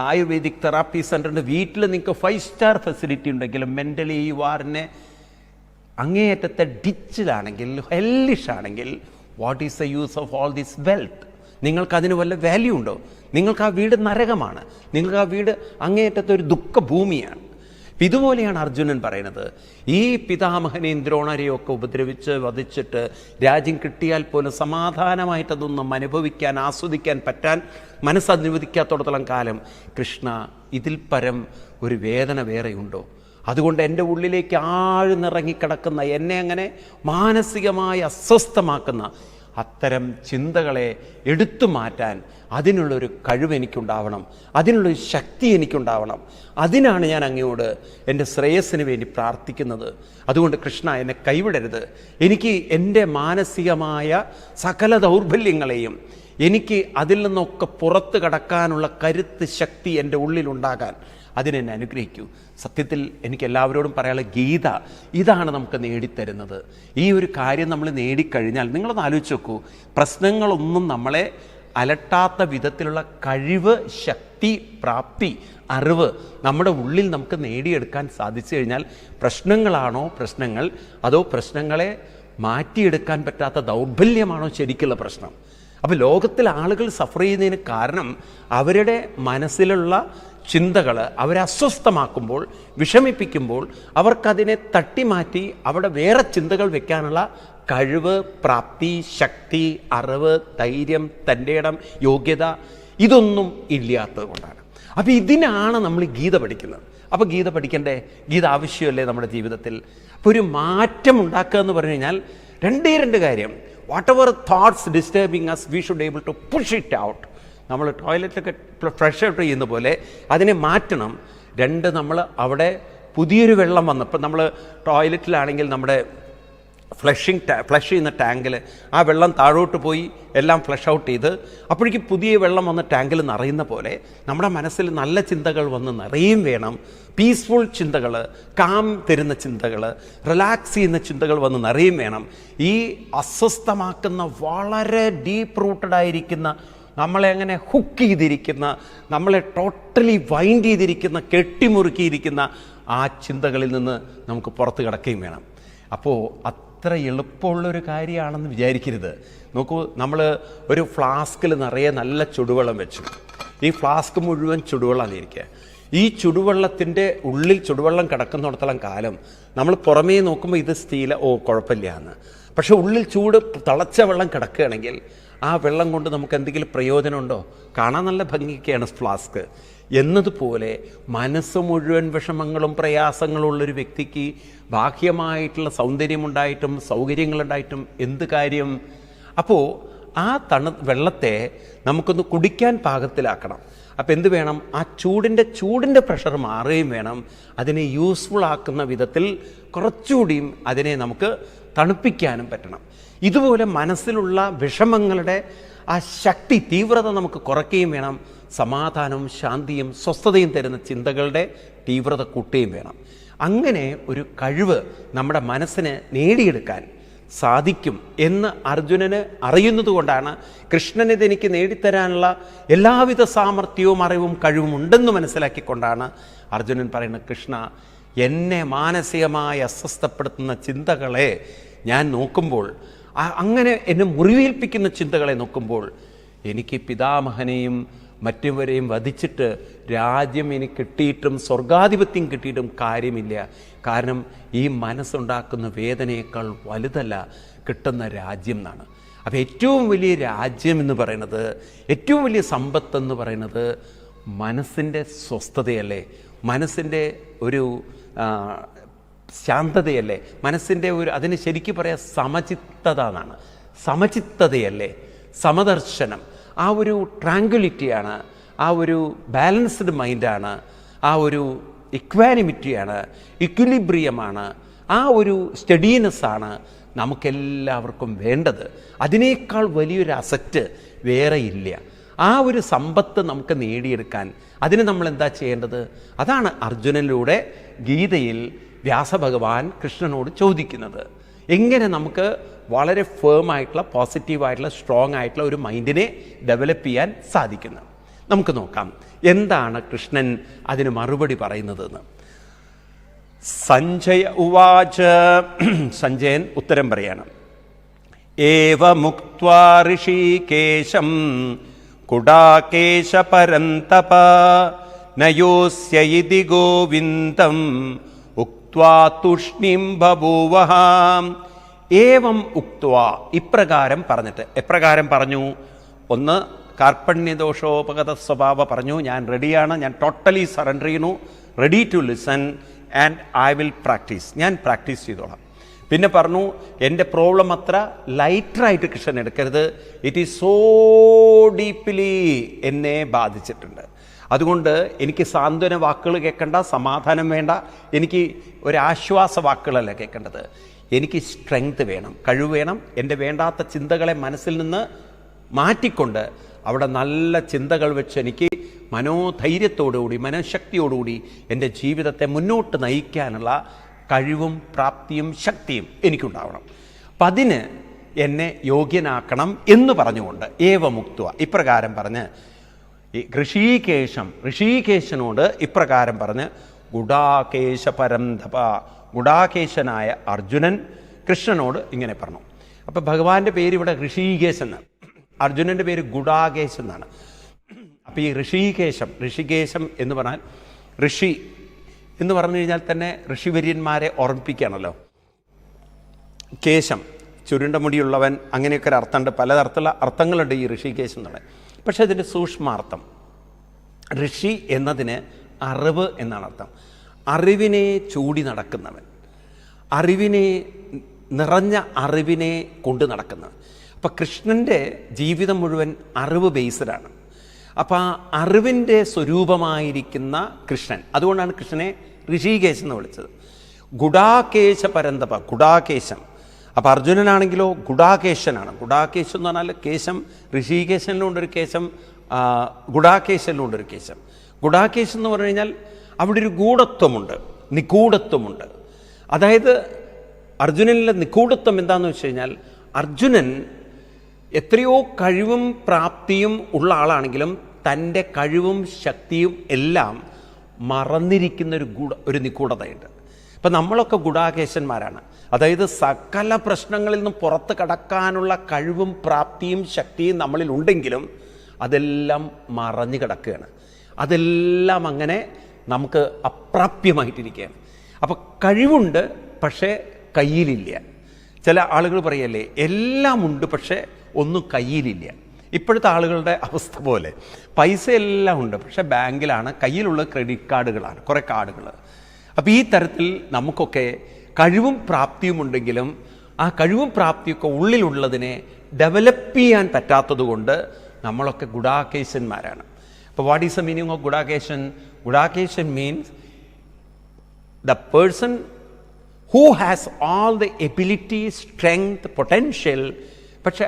ആയുർവേദിക് തെറാപ്പി സെൻ്റർ ഉണ്ട്, വീട്ടിൽ നിങ്ങൾക്ക് 5 സ്റ്റാർ ഫെസിലിറ്റി ഉണ്ടെങ്കിലും മെൻ്റലി ഈ വാറിനെ അങ്ങേയറ്റത്തെ ഡിച്ചിലാണെങ്കിൽ, ഹെല്ലിഷ് ആണെങ്കിൽ, what is the use of all this wealth? നിങ്ങൾക്കതിന് വല്ല വാല്യൂ ഉണ്ടോ? നിങ്ങൾക്ക് ആ വീട് നരകമാണ്, നിങ്ങൾക്ക് ആ വീട് അങ്ങേയറ്റത്തെ ഒരു ദുഃഖഭൂമിയാണ്. ഇതുപോലെയാണ് അർജുനൻ പറയുന്നത്. ഈ പിതാമഹനെയും ദ്രോണരെയൊക്കെ ഉപദ്രവിച്ച് വധിച്ചിട്ട് രാജ്യം കിട്ടിയാൽ പോലും സമാധാനമായിട്ടതൊന്നും അനുഭവിക്കാൻ, ആസ്വദിക്കാൻ പറ്റാൻ മനസ്സനുവദിക്കാത്തോടത്തോളം കാലം കൃഷ്ണ, ഇതിൽ പരം ഒരു വേദന വേറെയുണ്ടോ? അതുകൊണ്ട് എൻ്റെ ഉള്ളിലേക്ക് ആഴ്ന്നിറങ്ങിക്കിടക്കുന്ന, എന്നെ അങ്ങനെ മാനസികമായി അസ്വസ്ഥമാക്കുന്ന അത്തരം ചിന്തകളെ എടുത്തു മാറ്റാൻ അതിനുള്ളൊരു കഴിവ് എനിക്കുണ്ടാവണം, അതിനുള്ളൊരു ശക്തി എനിക്കുണ്ടാവണം. അതിനാണ് ഞാൻ അങ്ങയോട് എൻ്റെ ശ്രേയസ്സിന് വേണ്ടി പ്രാർത്ഥിക്കുന്നത്. അതുകൊണ്ട് കൃഷ്ണ, എന്നെ കൈവിടരുത്. എനിക്ക് എൻ്റെ മാനസികമായ സകല ദൗർബല്യങ്ങളെയും എനിക്ക് അതിൽ നിന്നൊക്കെ പുറത്ത് കടക്കാനുള്ള കരുത്ത്, ശക്തി എൻ്റെ ഉള്ളിലുണ്ടാകാൻ അതിനെന്നെ അനുഗ്രഹിക്കൂ. സത്യത്തിൽ എനിക്ക് എല്ലാവരോടും പറയാനുള്ള ഗീത ഇതാണ് നമുക്ക് നേടിത്തരുന്നത്. ഈ ഒരു കാര്യം നമ്മൾ നേടിക്കഴിഞ്ഞാൽ, നിങ്ങളൊന്ന് ആലോചിച്ച് നോക്കൂ, പ്രശ്നങ്ങളൊന്നും നമ്മളെ അലട്ടാത്ത വിധത്തിലുള്ള കഴിവ്, ശക്തി, പ്രാപ്തി, അറിവ് നമ്മുടെ ഉള്ളിൽ നമുക്ക് നേടിയെടുക്കാൻ സാധിച്ചു കഴിഞ്ഞാൽ പ്രശ്നങ്ങളാണോ പ്രശ്നങ്ങൾ, അതോ പ്രശ്നങ്ങളെ മാറ്റിയെടുക്കാൻ പറ്റാത്ത ദൗർബല്യമാണോ ശരിക്കുള്ള പ്രശ്നം? അപ്പോൾ ലോകത്തിൽ ആളുകൾ സഫർ ചെയ്യുന്നതിന് കാരണം അവരുടെ മനസ്സിലുള്ള ചിന്തകൾ അവരെ അസ്വസ്ഥമാക്കുമ്പോൾ, വിഷമിപ്പിക്കുമ്പോൾ അവർക്കതിനെ തട്ടിമാറ്റി അവിടെ വേറെ ചിന്തകൾ വെക്കാനുള്ള കഴിവ്, പ്രാപ്തി, ശക്തി, അറിവ്, ധൈര്യം, തൻ്റെ ഇടം, യോഗ്യത ഇതൊന്നും ഇല്ലാത്തത് കൊണ്ടാണ്. അപ്പോൾ ഇതിനാണ് നമ്മൾ ഗീത പഠിക്കുന്നത്. അപ്പോൾ ഗീത പഠിക്കണ്ടേ? ഗീത ആവശ്യമല്ലേ നമ്മുടെ ജീവിതത്തിൽ? അപ്പോൾ ഒരു മാറ്റം ഉണ്ടാക്കുക എന്ന് പറഞ്ഞു കഴിഞ്ഞാൽ രണ്ട് കാര്യം. Whatever thoughts disturbing us, we should able to push it out. നമ്മൾ ടോയ്ലറ്റൊക്കെ ഫ്ലഷ് ഔട്ട് ചെയ്യുന്ന പോലെ അതിനെ മാറ്റണം. 2, നമ്മൾ അവിടെ പുതിയൊരു വെള്ളം വന്നപ്പോൾ, നമ്മൾ ടോയ്ലറ്റിലാണെങ്കിൽ നമ്മുടെ ഫ്ലഷ് ചെയ്യുന്ന ടാങ്കിൽ ആ വെള്ളം താഴോട്ട് പോയി എല്ലാം ഫ്ലഷ് ഔട്ട് ചെയ്ത് അപ്പോഴേക്കും പുതിയ വെള്ളം വന്ന് ടാങ്കിൽ നിറയുന്ന പോലെ നമ്മുടെ മനസ്സിൽ നല്ല ചിന്തകൾ വന്ന് നിറയും വേണം. പീസ്ഫുൾ ചിന്തകൾ, കാം തരുന്ന ചിന്തകൾ, റിലാക്സ് ചെയ്യുന്ന ചിന്തകൾ വന്ന് നിറയും വേണം. ഈ അസ്വസ്ഥമാക്കുന്ന, വളരെ ഡീപ്പ് റൂട്ടഡായിരിക്കുന്ന, നമ്മളെ അങ്ങനെ ഹുക്ക് ചെയ്തിരിക്കുന്ന, നമ്മളെ ടോട്ടലി വൈൻഡ് ചെയ്തിരിക്കുന്ന, കെട്ടിമുറുക്കിയിരിക്കുന്ന ആ ചിന്തകളിൽ നിന്ന് നമുക്ക് പുറത്ത് കിടക്കുകയും വേണം. അപ്പോൾ അത്ര എളുപ്പമുള്ളൊരു കാര്യമാണെന്ന് വിചാരിക്കരുത്. നോക്കൂ, നമ്മൾ ഒരു ഫ്ലാസ്കിൽ നിറയെ നല്ല ചുടുവെള്ളം വെച്ചു. ഈ ഫ്ലാസ്ക് മുഴുവൻ ചുടുവെള്ളമായിരിക്കുക. ഈ ചുടുവെള്ളത്തിൻ്റെ ഉള്ളിൽ ചുടുവെള്ളം കിടക്കുന്നിടത്തോളം കാലം നമ്മൾ പുറമേ നോക്കുമ്പോൾ ഇത് സ്റ്റീൽ, കുഴപ്പമില്ല എന്ന്. പക്ഷെ ഉള്ളിൽ ചൂട് തിളച്ച വെള്ളം കിടക്കുകയാണെങ്കിൽ ആ വെള്ളം കൊണ്ട് നമുക്ക് എന്തെങ്കിലും പ്രയോജനമുണ്ടോ? കാണാൻ നല്ല ഭംഗിയൊക്കെയാണ് ഫ്ലാസ്ക്. എന്നതുപോലെ മനസ്സ് മുഴുവൻ വിഷമങ്ങളും പ്രയാസങ്ങളും ഉള്ളൊരു വ്യക്തിക്ക് ബാഹ്യമായിട്ടുള്ള സൗന്ദര്യമുണ്ടായിട്ടും സൗകര്യങ്ങളുണ്ടായിട്ടും എന്ത് കാര്യം? അപ്പോൾ ആ വെള്ളത്തെ നമുക്കൊന്ന് കുടിക്കാൻ പാകത്തിലാക്കണം. അപ്പോൾ എന്ത് വേണം? ആ ചൂടിൻ്റെ പ്രഷർ മാറുകയും വേണം. അതിനെ യൂസ്ഫുൾ ആക്കുന്ന വിധത്തിൽ കുറച്ചുകൂടിയും അതിനെ നമുക്ക് തണുപ്പിക്കാനും പറ്റണം. ഇതുപോലെ മനസ്സിലുള്ള വിഷമങ്ങളുടെ ആ ശക്തി, തീവ്രത നമുക്ക് കുറയ്ക്കുകയും വേണം. സമാധാനവും ശാന്തിയും സ്വസ്ഥതയും തരുന്ന ചിന്തകളുടെ തീവ്രത കൂട്ടുകയും വേണം. അങ്ങനെ ഒരു കഴിവ് നമ്മുടെ മനസ്സിന് നേടിയെടുക്കാൻ സാധിക്കും എന്ന് അർജുനന് അറിയുന്നത് കൊണ്ടാണ്, കൃഷ്ണന് ഇതെനിക്ക് നേടിത്തരാനുള്ള എല്ലാവിധ സാമർഥ്യവും അറിവും കഴിവും ഉണ്ടെന്ന് മനസ്സിലാക്കിക്കൊണ്ടാണ് അർജുനൻ പറയുന്നത്, കൃഷ്ണ, എന്നെ മാനസികമായി അസ്വസ്ഥപ്പെടുത്തുന്ന ചിന്തകളെ ഞാൻ നോക്കുമ്പോൾ, അങ്ങനെ എന്നെ മുറിവേൽപ്പിക്കുന്ന ചിന്തകളെ നോക്കുമ്പോൾ, എനിക്ക് പിതാമഹനെയും മറ്റുവരെയും വധിച്ചിട്ട് രാജ്യം എനിക്ക് കിട്ടിയിട്ടും സ്വർഗാധിപത്യം കിട്ടിയിട്ടും കാര്യമില്ല. കാരണം ഈ മനസ്സുണ്ടാക്കുന്ന വേദനയേക്കാൾ വലുതല്ല കിട്ടുന്ന രാജ്യം എന്നാണ്. അപ്പോൾ ഏറ്റവും വലിയ രാജ്യം എന്ന് പറയുന്നത്, ഏറ്റവും വലിയ സമ്പത്തെന്ന് പറയുന്നത് മനസ്സിൻ്റെ സ്വസ്ഥതയല്ലേ, മനസ്സിൻ്റെ ഒരു ശാന്തതയല്ലേ, മനസ്സിൻ്റെ ഒരു, അതിന് ശരിക്കും പറയാം സമചിത്തത എന്നാണ്. സമചിത്തതയല്ലേ, സമദർശനം, ആ ഒരു ട്രാങ്ക്വിലിറ്റിയാണ്, ആ ഒരു ബാലൻസ്ഡ് മൈൻഡാണ്, ആ ഒരു ഇക്വാനിമിറ്റിയാണ്, ഇക്വിലിബ്രിയമാണ്, ആ ഒരു സ്റ്റഡീനെസ്സാണ് നമുക്കെല്ലാവർക്കും വേണ്ടത്. അതിനേക്കാൾ വലിയൊരു അസറ്റ് വേറെ ഇല്ല. ആ ഒരു സമ്പത്ത് നമുക്ക് നേടിയെടുക്കാൻ അതിന് നമ്മൾ എന്താ ചെയ്യേണ്ടത്? അതാണ് അർജുനനിലൂടെ ഗീതയിൽ വ്യാസഭഗവാൻ കൃഷ്ണനോട് ചോദിക്കുന്നത്. എങ്ങനെ നമുക്ക് വളരെ ഫേമായിട്ടുള്ള പോസിറ്റീവായിട്ടുള്ള സ്ട്രോങ് ആയിട്ടുള്ള ഒരു മൈൻഡിനെ ഡെവലപ്പ് ചെയ്യാൻ സാധിക്കുന്നു? നമുക്ക് നോക്കാം എന്താണ് കൃഷ്ണൻ അതിന് മറുപടി പറയുന്നതെന്ന്. സഞ്ജയ ഉവാച, സഞ്ജയൻ ഉത്തരം പറയാണ്. ഏവ മുക്ത്വാ ഋഷികേശം കുഡാകേശ പരന്തപ നയോസ്യ ഇതി ഗോവിന്ദം ഉക്ത്വാ തുഷ്ണിം ബഭൂവഃ. ഏവം ഉക്ത്വാ, ഇപ്രകാരം പറഞ്ഞിട്ട്. എപ്രകാരം പറഞ്ഞു? ഒന്ന്, കാർപ്പണ്യദോഷോപഗത സ്വഭാവ പറഞ്ഞു, ഞാൻ റെഡിയാണ്, ഞാൻ ടോട്ടലി സറണ്ടർ ചെയ്യുന്നു, ready to listen and I will practice, ഞാൻ പ്രാക്ടീസ് ചെയ്തോളാം. പിന്നെ പറഞ്ഞു, എൻ്റെ പ്രോബ്ലം അത്ര ലൈറ്ററായിട്ട് കൃഷ്ണൻ എടുക്കരുത്, ഇറ്റ് ഈസ് സോ ഡീപ്ലി എന്നെ ബാധിച്ചിട്ടുണ്ട്. അതുകൊണ്ട് എനിക്ക് സാന്ത്വന വാക്കുകൾ കേൾക്കേണ്ട, സമാധാനം വേണ്ട, എനിക്ക് ഒരാശ്വാസ വാക്കുകളല്ല കേൾക്കേണ്ടത്, എനിക്ക് സ്ട്രെങ്ത് വേണം, കഴിവ് വേണം. എൻ്റെ വേണ്ടാത്ത ചിന്തകളെ മനസ്സിൽ നിന്ന് മാറ്റിക്കൊണ്ട് അവിടെ നല്ല ചിന്തകൾ വെച്ച് എനിക്ക് മനോധൈര്യത്തോടുകൂടി മനഃശക്തിയോടുകൂടി എൻ്റെ ജീവിതത്തെ മുന്നോട്ട് നയിക്കാനുള്ള കഴിവും പ്രാപ്തിയും ശക്തിയും എനിക്കുണ്ടാവണം. അപ്പം അതിന് എന്നെ യോഗ്യനാക്കണം എന്ന് പറഞ്ഞുകൊണ്ട് ഏവമുക്ത്വ ഇപ്രകാരം പറഞ്ഞ് ഈ ഋഷികേശനോട് ഇപ്രകാരം പറഞ്ഞ് ഗുഡാകേശ പരന്തപ, ഗുഡാകേശനായ അർജുനൻ കൃഷ്ണനോട് ഇങ്ങനെ പറഞ്ഞു. അപ്പം ഭഗവാന്റെ പേര് ഇവിടെ ഋഷികേശ് എന്നാണ്, അർജുനൻ്റെ പേര് ഗുഡാകേശ് എന്നാണ്. അപ്പോൾ ഈ ഋഷികേശം എന്ന് പറഞ്ഞാൽ ഋഷി എന്ന് പറഞ്ഞു കഴിഞ്ഞാൽ തന്നെ ഋഷിവര്യന്മാരെ ഓർമ്മിപ്പിക്കുകയാണല്ലോ. കേശം, ചുരുണ്ട മുടിയുള്ളവൻ, അങ്ങനെയൊക്കെ ഒരു അർത്ഥമുണ്ട്, പലതരത്തിലുള്ള അർത്ഥങ്ങളുണ്ട് ഈ ഋഷികേശം എന്നുള്ളത്. പക്ഷേ അതിൻ്റെ സൂക്ഷ്മാർത്ഥം, ഋഷി എന്നതിന് അറിവ് എന്നാണ് അർത്ഥം. അറിവിനെ ചൂടി നടക്കുന്നവൻ, അറിവിനെ നിറഞ്ഞ അറിവിനെ കൊണ്ട് നടക്കുന്നവൻ. അപ്പം കൃഷ്ണൻ്റെ ജീവിതം മുഴുവൻ അറിവ് ബേസ്ഡാണ്. അപ്പം ആ അറിവിൻ്റെ സ്വരൂപമായിരിക്കുന്ന കൃഷ്ണൻ, അതുകൊണ്ടാണ് കൃഷ്ണനെ ഋഷികേശ് എന്ന് വിളിച്ചത്. ഗുഡാകേശ പരന്തപ, ഗുഡാകേശം. അപ്പം അർജുനനാണെങ്കിലോ ഗുഡാകേശനാണ്. ഗുഡാകേശം എന്ന് പറഞ്ഞാൽ കേശം ഋഷികേശനിലുണ്ടൊരു കേശം, ഗുഡാകേശനിലുണ്ടൊരു കേശം. ഗുഡാകേശം എന്ന് പറഞ്ഞു കഴിഞ്ഞാൽ അവിടെ ഒരു ഗൂഢത്വമുണ്ട്, നിഗൂഢത്വമുണ്ട്. അതായത് അർജുനനിലെ നിഗൂഢത്വം എന്താണെന്ന് വെച്ച് കഴിഞ്ഞാൽ, അർജുനൻ എത്രയോ കഴിവും പ്രാപ്തിയും ഉള്ള ആളാണെങ്കിലും തൻ്റെ കഴിവും ശക്തിയും എല്ലാം മറന്നിരിക്കുന്ന ഒരു നിഗൂഢതയുണ്ട്. ഇപ്പം നമ്മളൊക്കെ ഗുഡാകേശന്മാരാണ്. അതായത് സകല പ്രശ്നങ്ങളിൽ നിന്നും പുറത്ത് കടക്കാനുള്ള കഴിവും പ്രാപ്തിയും ശക്തിയും നമ്മളിൽ ഉണ്ടെങ്കിലും അതെല്ലാം മറഞ്ഞു കിടക്കുകയാണ്, അതെല്ലാം അങ്ങനെ നമുക്ക് അപ്രാപ്യമായിട്ടിരിക്കുകയാണ്. അപ്പോൾ കഴിവുണ്ട് പക്ഷേ കയ്യിലില്ല. ചില ആളുകൾ പറയല്ലേ, എല്ലാം ഉണ്ട് പക്ഷേ ഒന്നും കയ്യിലില്ല. ഇപ്പോഴത്തെ ആളുകളുടെ അവസ്ഥ പോലെ പൈസ എല്ലാം ഉണ്ട് പക്ഷേ ബാങ്കിലാണ്, കയ്യിലുള്ള ക്രെഡിറ്റ് കാർഡുകളാണ്, കുറേ കാർഡുകൾ. അപ്പോൾ ഈ തരത്തിൽ നമുക്കൊക്കെ കഴിവും പ്രാപ്തിയും ഉണ്ടെങ്കിലും ആ കഴിവും പ്രാപ്തിയൊക്കെ ഉള്ളിലുള്ളതിനെ ഡെവലപ്പ് ചെയ്യാൻ പറ്റാത്തത് കൊണ്ട് നമ്മളൊക്കെ ഗുഡാകേശന്മാരാണ്. അപ്പോൾ what is the meaning of Gudakeshan? Gudakeshan means the person who has all the ability, strength, potential, പക്ഷേ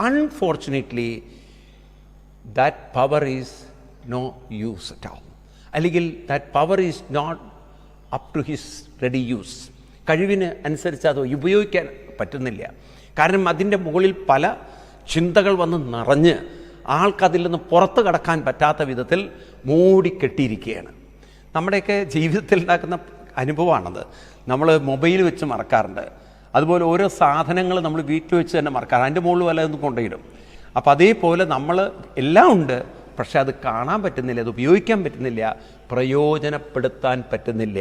unfortunately that power is no use at all. അല്ലെങ്കിൽ that power is not up to his ready use. കഴിവിന് അനുസരിച്ച് അത് ഉപയോഗിക്കാൻ പറ്റുന്നില്ല. കാരണം അതിൻ്റെ മുകളിൽ പല ചിന്തകൾ വന്ന് നിറഞ്ഞ് ആൾക്കതിൽ നിന്ന് പുറത്ത് കടക്കാൻ പറ്റാത്ത വിധത്തിൽ മൂടിക്കെട്ടിയിരിക്കുകയാണ്. നമ്മുടെയൊക്കെ ജീവിതത്തിൽ ഉണ്ടാക്കുന്ന അനുഭവമാണത്. നമ്മൾ മൊബൈൽ വെച്ച് മറക്കാറുണ്ട്, അതുപോലെ ഓരോ സാധനങ്ങൾ നമ്മൾ വീട്ടിൽ വെച്ച് തന്നെ മറക്കാറ്, അതിൻ്റെ മുകളിൽ വല്ലതും കൊണ്ടുപോയിടും. അപ്പോൾ അതേപോലെ നമ്മൾ എല്ലാം ഉണ്ട് പക്ഷെ അത് കാണാൻ പറ്റുന്നില്ല, അത് ഉപയോഗിക്കാൻ പറ്റുന്നില്ല, പ്രയോജനപ്പെടുത്താൻ പറ്റുന്നില്ല.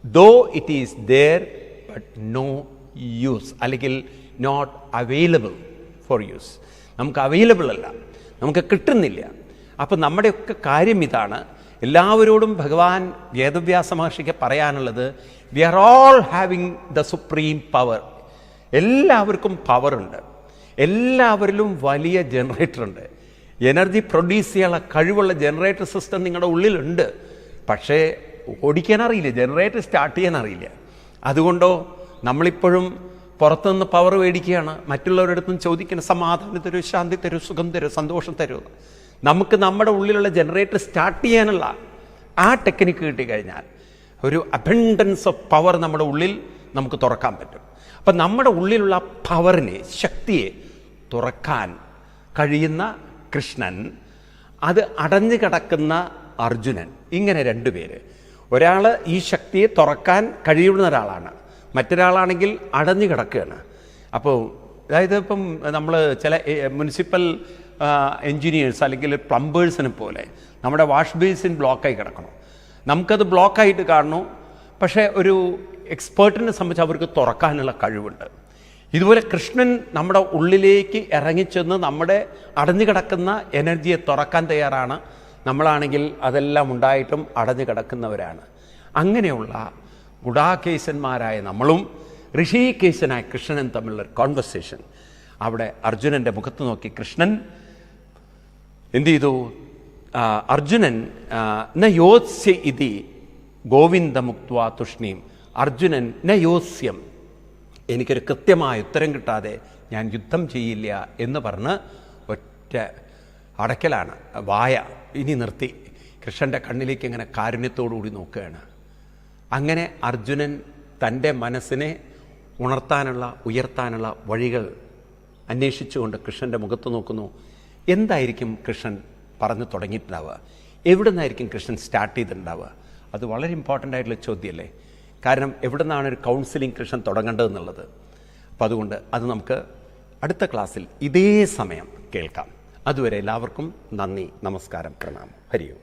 Though it is there but no use, അല്ലെങ്കിൽ നോട്ട് അവൈലബിൾ ഫോർ യൂസ്. നമുക്ക് അവൈലബിൾ അല്ല, നമുക്ക് കിട്ടുന്നില്ല. അപ്പം നമ്മുടെയൊക്കെ കാര്യം ഇതാണ്. എല്ലാവരോടും ഭഗവാൻ വേദവ്യാസ മഹർഷിക്ക് പറയാനുള്ളത്, we are all having the supreme power. എല്ലാവർക്കും പവറുണ്ട്, എല്ലാവരിലും വലിയ ജനറേറ്റർ ഉണ്ട്, എനർജി പ്രൊഡ്യൂസ് ചെയ്യാനുള്ള കഴിവുള്ള ജനറേറ്റർ സിസ്റ്റം നിങ്ങളുടെ ഉള്ളിലുണ്ട്. പക്ഷേ ഓടിക്കാൻ അറിയില്ല, ജനറേറ്റർ സ്റ്റാർട്ട് ചെയ്യാൻ അറിയില്ല. അതുകൊണ്ടോ നമ്മളിപ്പോഴും പുറത്തുനിന്ന് പവർ മേടിക്കുകയാണ്, മറ്റുള്ളവരുടെ അടുത്തും ചോദിക്കണം, സമാധാനം തരൂ, ശാന്തി തരൂ, സുഖം തരൂ, സന്തോഷം തരൂ. നമുക്ക് നമ്മുടെ ഉള്ളിലുള്ള ജനറേറ്റർ സ്റ്റാർട്ട് ചെയ്യാനുള്ള ആ ടെക്നിക്ക് കിട്ടിക്കഴിഞ്ഞാൽ, ഒരു അബൻഡൻസ് ഓഫ് പവർ നമ്മുടെ ഉള്ളിൽ നമുക്ക് തുറക്കാൻ പറ്റും. അപ്പം നമ്മുടെ ഉള്ളിലുള്ള പവറിനെ, ശക്തിയെ തുറക്കാൻ കഴിയുന്ന കൃഷ്ണൻ, അത് അടഞ്ഞു കിടക്കുന്ന അർജുനൻ, ഇങ്ങനെ രണ്ടുപേര്. ഒരാൾ ഈ ശക്തിയെ തുറക്കാൻ കഴിയുന്ന ഒരാളാണ്, മറ്റൊരാളാണെങ്കിൽ അടഞ്ഞു കിടക്കുകയാണ്. അപ്പോൾ അതായത് ഇപ്പം നമ്മൾ ചില മുനിസിപ്പൽ എൻജിനീയേഴ്സ് അല്ലെങ്കിൽ പ്ലംബേഴ്സിനെ പോലെ നമ്മുടെ വാഷ് ബേസിൻ ബ്ലോക്കായി കിടക്കണം. നമുക്കത് ബ്ലോക്കായിട്ട് കാണുന്നു, പക്ഷേ ഒരു എക്സ്പേർട്ടിനെ സംബന്ധിച്ച് അവർക്ക് തുറക്കാനുള്ള കഴിവുണ്ട്. ഇതുപോലെ കൃഷ്ണൻ നമ്മുടെ ഉള്ളിലേക്ക് ഇറങ്ങിച്ചെന്ന് നമ്മുടെ അടഞ്ഞു കിടക്കുന്ന എനർജിയെ തുറക്കാൻ തയ്യാറാണ്. നമ്മളാണെങ്കിൽ അതെല്ലാം ഉണ്ടായിട്ടും അടഞ്ഞു കിടക്കുന്നവരാണ്. അങ്ങനെയുള്ള ഗുഡാകേശന്മാരായ നമ്മളും ഋഷികേശനായ കൃഷ്ണനും തമ്മിലുള്ള കോൺവെർസേഷൻ. അവിടെ അർജുനൻ്റെ മുഖത്ത് നോക്കി കൃഷ്ണൻ എന്ത് ചെയ്തു? അർജുനൻ ന യോത്സ്യ ഇതി ഗോവിന്ദമുക്ത്വാ തുഷ്ണീം. അർജുനൻ ന യോസ്യം, എനിക്കൊരു കൃത്യമായ ഉത്തരം കിട്ടാതെ ഞാൻ യുദ്ധം ചെയ്യില്ല എന്ന് പറഞ്ഞ് ഒറ്റ അടയ്ക്കലാണ്. വായ ഇനി നിർത്തി. കൃഷ്ണൻ്റെ കണ്ണിലേക്ക് ഇങ്ങനെ കാരുണ്യത്തോടുകൂടി നോക്കുകയാണ്. അങ്ങനെ അർജുനൻ തൻ്റെ മനസ്സിനെ ഉണർത്താനുള്ള, ഉയർത്താനുള്ള വഴികൾ അന്വേഷിച്ചുകൊണ്ട് കൃഷ്ണൻ്റെ മുഖത്ത് നോക്കുന്നു. എന്തായിരിക്കും കൃഷ്ണൻ പറഞ്ഞു തുടങ്ങിയിട്ടുണ്ടാവുക? എവിടെ നിന്നായിരിക്കും കൃഷ്ണൻ സ്റ്റാർട്ട് ചെയ്തിട്ടുണ്ടാവുക? അത് വളരെ ഇമ്പോർട്ടൻ്റ് ആയിട്ടുള്ള ചോദ്യമല്ലേ. കാരണം എവിടെ നിന്നാണ് ഒരു കൗൺസിലിംഗ് കൃഷ്ണൻ തുടങ്ങേണ്ടതെന്നുള്ളത്. അപ്പോൾ അതുകൊണ്ട് അത് നമുക്ക് അടുത്ത ക്ലാസ്സിൽ ഇതേ സമയം കേൾക്കാം. അതുവരെ എല്ലാവർക്കും നന്ദി, നമസ്കാരം, പ്രണാമം, ഹരി ഓം.